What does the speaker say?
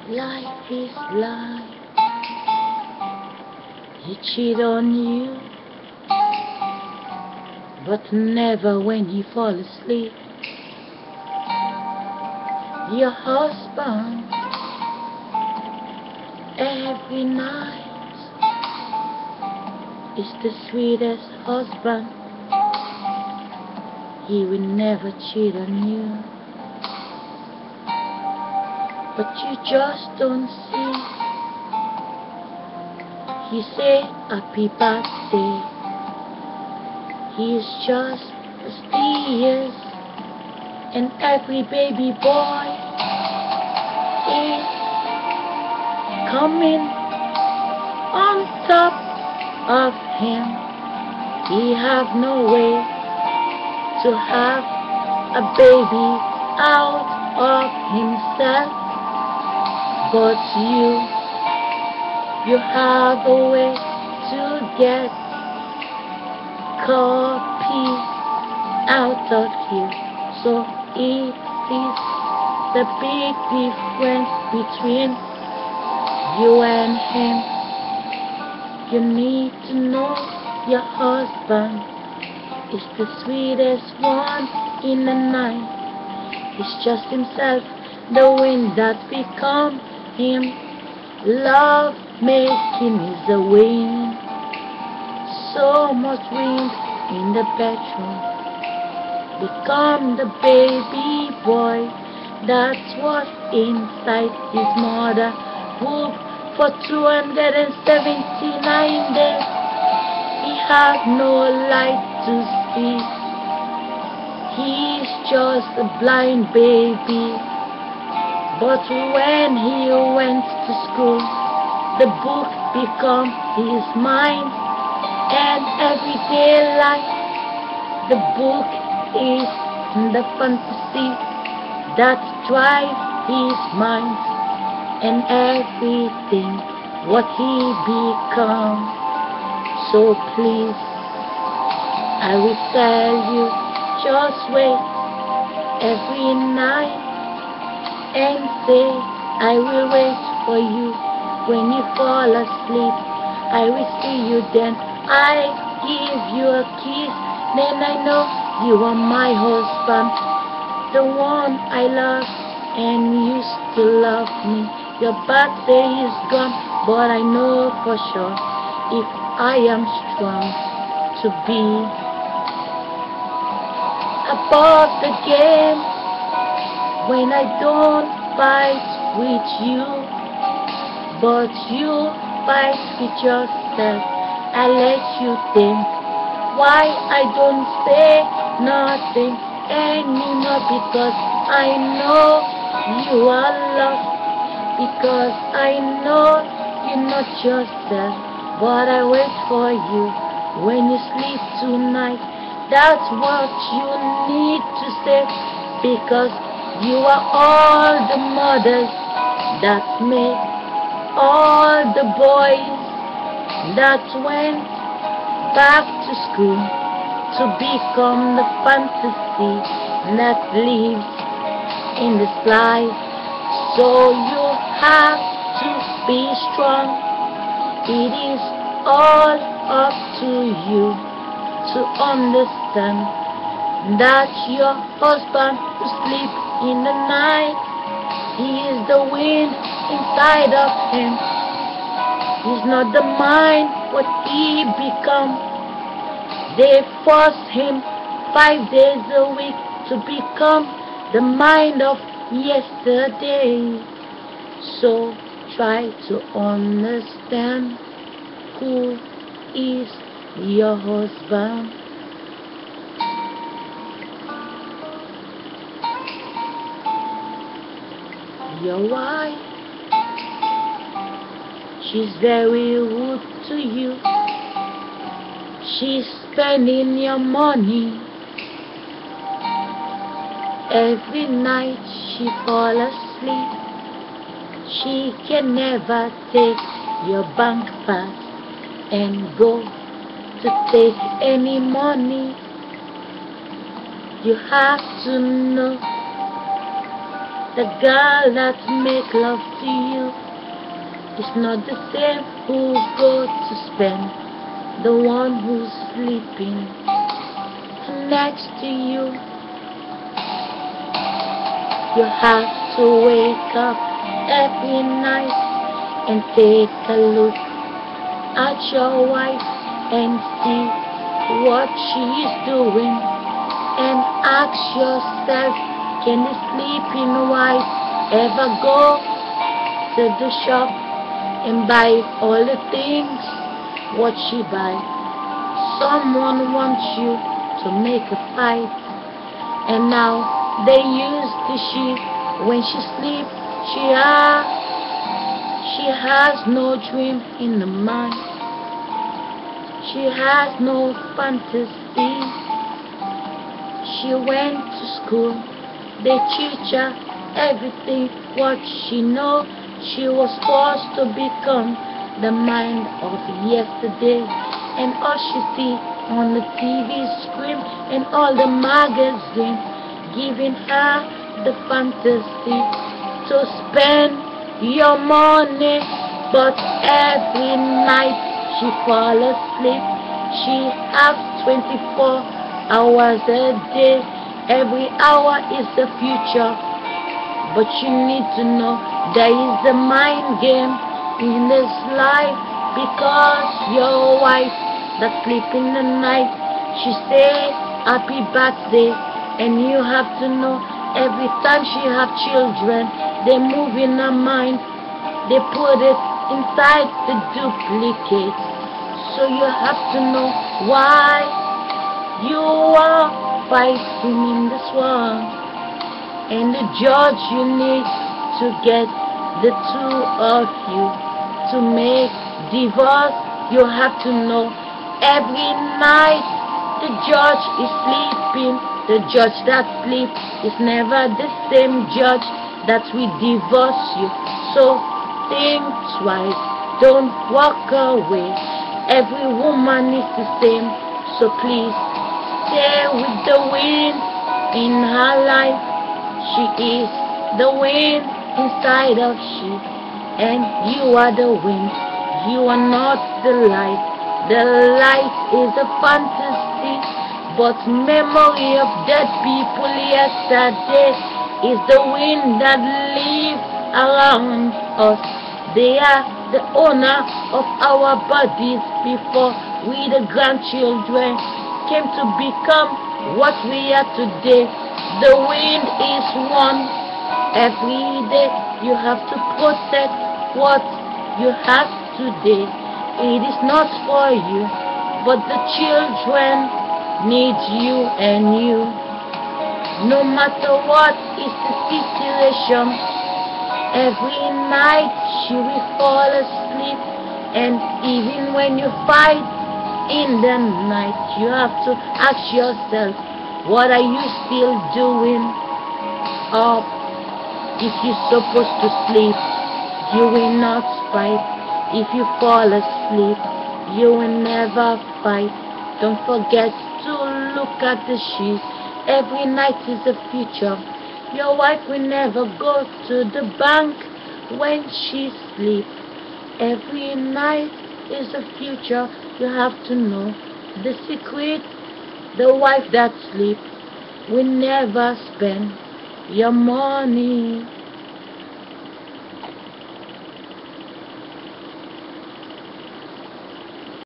Life is life. He cheat on you, but never when he fall asleep. Your husband every night is the sweetest husband. He will never cheat on you, but you just don't see. He say happy birthday. He is just 60 years, and every baby boy is coming on top of him. He have no way to have a baby out of himself, but you have a way to get copy out of you. So it is the big difference between you and him. You need to know your husband is the sweetest one in the night. It's just himself, the wind that become him. Love making is the wind. So much wind in the bedroom. Become the baby boy. That's what inside his mother womb for 279 days. He had no light to see. He's just a blind baby. But when he went to school, the book became his mind. And everyday life, the book is the fantasy that drives his mind. And everything what he becomes. So please, I will tell you, just wait every night and say, I will wait for you. When you fall asleep, I will see you then. I give you a kiss, then I know you are my husband, the one I love and used to love me. Your birthday is gone, but I know for sure if I am strong to be above the game. When I don't fight with you, but you fight with yourself, I let you think. Why I don't say nothing anymore? Because I know you are lost. Because I know you're not yourself. But I wait for you when you sleep tonight. That's what you need to say. Because you are all the mothers that make all the boys that went back to school to become the fantasy that lives in this life. So you have to be strong. It is all up to you to understand that your husband who sleeps in the night, he is the wind inside of him. He's not the mind what he become. They force him 5 days a week to become the mind of yesterday. So try to understand who is your husband. Your wife, she's very rude to you. She's spending your money. Every night she fall asleep. She can never take your bank pass and go to take any money. You have to know The girl that make love to you is not the same who go to spend. The one who's sleeping next to you. You have to wake up every night and take a look at your wife and see what she is doing, and ask yourself, can the sleeping wife ever go to the shop and buy all the things what she buy? Someone wants you to make a fight, and now they use the sheep when she sleep. She has no dream in the mind. She has no fantasy. She went to school. They teach her everything what she know. She was forced to become the mind of yesterday, and all she see on the TV screen and all the magazine giving her the fantasy to spend your money. But every night she fall asleep. She has 24 hours a day. Every hour is the future. But you need to know there is a mind game in this life, because your wife that sleep in the night, she say happy birthday, and you have to know every time she have children, they move in her mind, they put it inside the duplicate. So you have to know why you are fighting in this war, and the judge you need to get the two of you to make divorce. You have to know every night the judge is sleeping. The judge that sleeps is never the same judge that will divorce you. So think twice, don't walk away. Every woman is the same, so please stay with the wind in her life. She is the wind inside of she, and you are the wind. You are not the light. The light is a fantasy, but memory of dead people yesterday is the wind that lives around us. They are the owner of our bodies before we, the grandchildren, came to become what we are today. The wind is one. Every day you have to protect what you have today. It is not for you, but the children need you and you. No matter what is the situation, every night she will fall asleep. And even when you fight in the night, you have to ask yourself, what are you still doing up? If you're supposed to sleep, you will not fight. If you fall asleep, you will never fight. Don't forget to look at the sheet. Every night is a future. Your wife will never go to the bank when she sleeps. Every night is a future. You have to know the secret. The wife that sleeps will never spend your money.